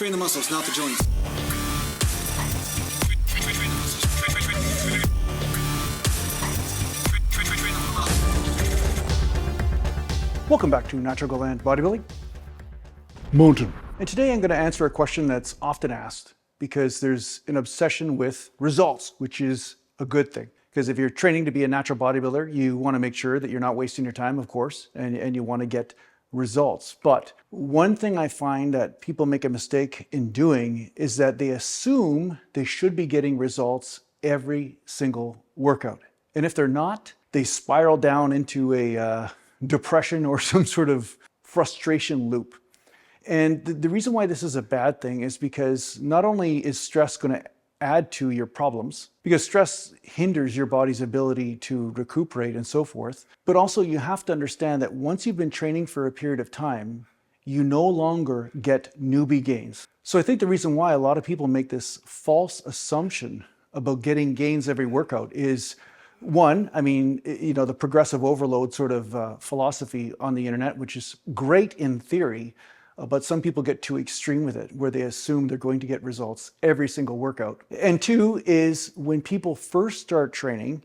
Train the muscles, not the joints. Welcome back to Natural Gland Bodybuilding. Mountain. And today I'm going to answer a question that's often asked because there's an obsession with results, which is a good thing. Because if you're training to be a natural bodybuilder, you want to make sure that you're not wasting your time, of course, and you want to get results. But one thing I find that people make a mistake in doing is that they assume they should be getting results every single workout. And if they're not, they spiral down into a depression or some sort of frustration loop. And the reason why this is a bad thing is because not only is stress going to add to your problems, because stress hinders your body's ability to recuperate and so forth, but also you have to understand that once you've been training for a period of time, you no longer get newbie gains. So I think the reason why a lot of people make this false assumption about getting gains every workout is, one, I mean, you know, the progressive overload sort of philosophy on the internet, which is great in theory, but some people get too extreme with it, where they assume they're going to get results every single workout. And two is when people first start training,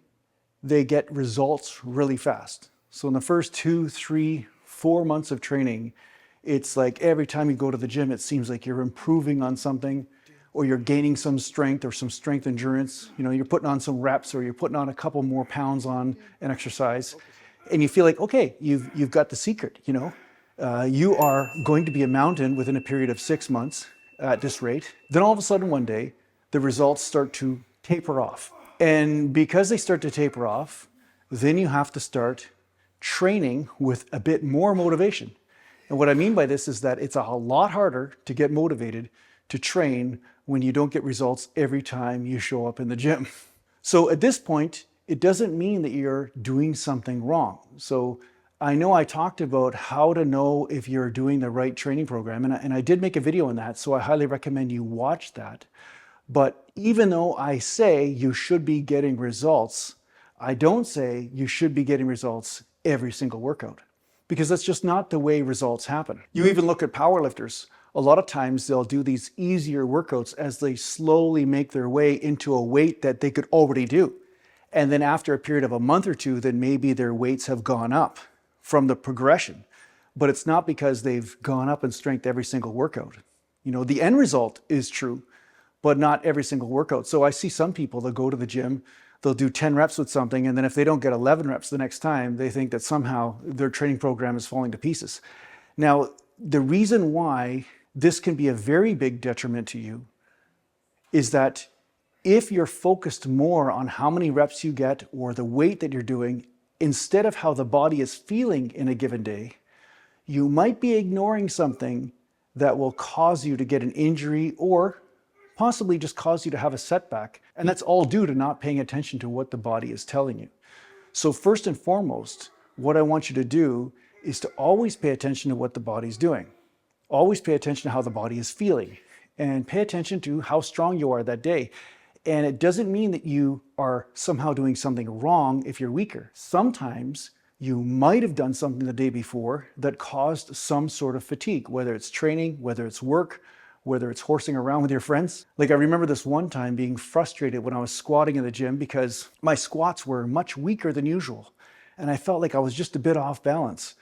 they get results really fast. So in the first 2, 3, 4 months of training, it's like every time you go to the gym, it seems like you're improving on something, or you're gaining some strength or some strength endurance. You know, you're putting on some reps or you're putting on a couple more pounds on an exercise. And you feel like, okay, you've got the secret, you know. You are going to be a mountain within a period of 6 months at this rate. Then all of a sudden one day, the results start to taper off. And because they start to taper off, then you have to start training with a bit more motivation. And what I mean by this is that it's a lot harder to get motivated to train when you don't get results every time you show up in the gym. So at this point, it doesn't mean that you're doing something wrong. So I know I talked about how to know if you're doing the right training program, and I did make a video on that, so I highly recommend you watch that. But even though I say you should be getting results, I don't say you should be getting results every single workout, because that's just not the way results happen. You even look at powerlifters. A lot of times they'll do these easier workouts as they slowly make their way into a weight that they could already do. And then after a period of a month or two, then maybe their weights have gone up from the progression, but it's not because they've gone up in strength every single workout. You know, the end result is true, but not every single workout. So I see some people that go to the gym, they'll do 10 reps with something, and then if they don't get 11 reps the next time, they think that somehow their training program is falling to pieces. Now, the reason why this can be a very big detriment to you is that if you're focused more on how many reps you get or the weight that you're doing, instead of how the body is feeling in a given day, you might be ignoring something that will cause you to get an injury or possibly just cause you to have a setback. And that's all due to not paying attention to what the body is telling you. So first and foremost, what I want you to do is to always pay attention to what the body's doing. Always pay attention to how the body is feeling and pay attention to how strong you are that day. And it doesn't mean that you are somehow doing something wrong if you're weaker. Sometimes you might have done something the day before that caused some sort of fatigue, whether it's training, whether it's work, whether it's horsing around with your friends. Like I remember this one time being frustrated when I was squatting in the gym because my squats were much weaker than usual. And I felt like I was just a bit off balance.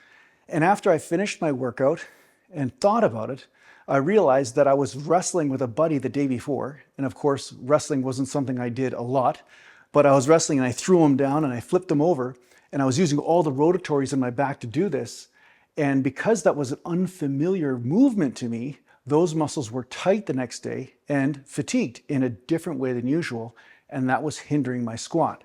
And after I finished my workout and thought about it, I realized that I was wrestling with a buddy the day before. And of course, wrestling wasn't something I did a lot, but I was wrestling and I threw him down and I flipped him over and I was using all the rotatories in my back to do this. And because that was an unfamiliar movement to me, those muscles were tight the next day and fatigued in a different way than usual. And that was hindering my squat.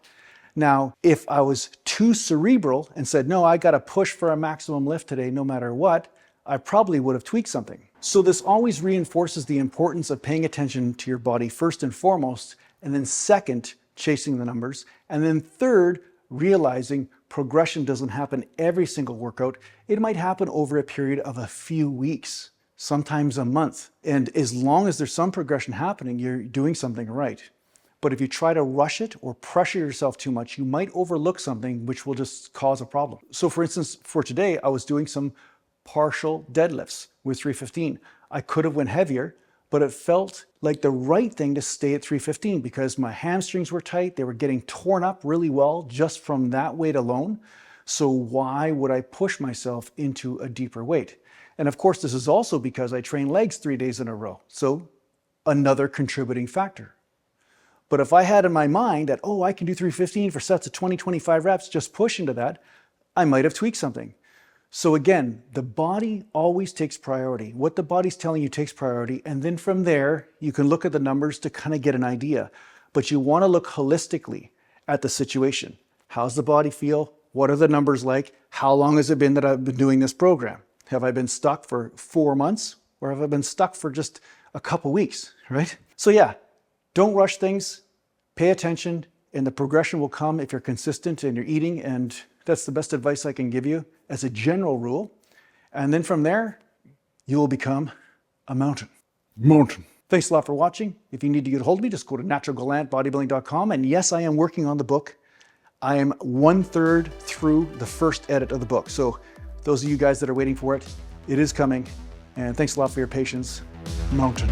Now, if I was too cerebral and said, no, I got to push for a maximum lift today, no matter what, I probably would have tweaked something. So this always reinforces the importance of paying attention to your body first and foremost, and then second, chasing the numbers, and then third, realizing progression doesn't happen every single workout. It might happen over a period of a few weeks, sometimes a month. And as long as there's some progression happening, you're doing something right. But if you try to rush it or pressure yourself too much, you might overlook something which will just cause a problem. So for instance, for today, I was doing some partial deadlifts with 315. I could have went heavier, but it felt like the right thing to stay at 315 because my hamstrings were tight. They were getting torn up really well just from that weight alone. So why would I push myself into a deeper weight? And of course, this is also because I train legs 3 days in a row. So another contributing factor. But if I had in my mind that, oh, I can do 315 for sets of 20, 25 reps, just push into that, I might have tweaked something. So again, the body always takes priority. What the body's telling you takes priority. And then from there, you can look at the numbers to kind of get an idea. But you want to look holistically at the situation. How's the body feel? What are the numbers like? How long has it been that I've been doing this program? Have I been stuck for 4 months? Or have I been stuck for just a couple weeks, right? So yeah, don't rush things. Pay attention, and the progression will come if you're consistent in your eating, and that's the best advice I can give you as a general rule. And then from there, you will become a mountain. Mountain. Thanks a lot for watching. If you need to get a hold of me, just go to naturalgalantbodybuilding.com. And yes, I am working on the book. I am 1/3 through the first edit of the book. So those of you guys that are waiting for it, it is coming. And thanks a lot for your patience. Mountain.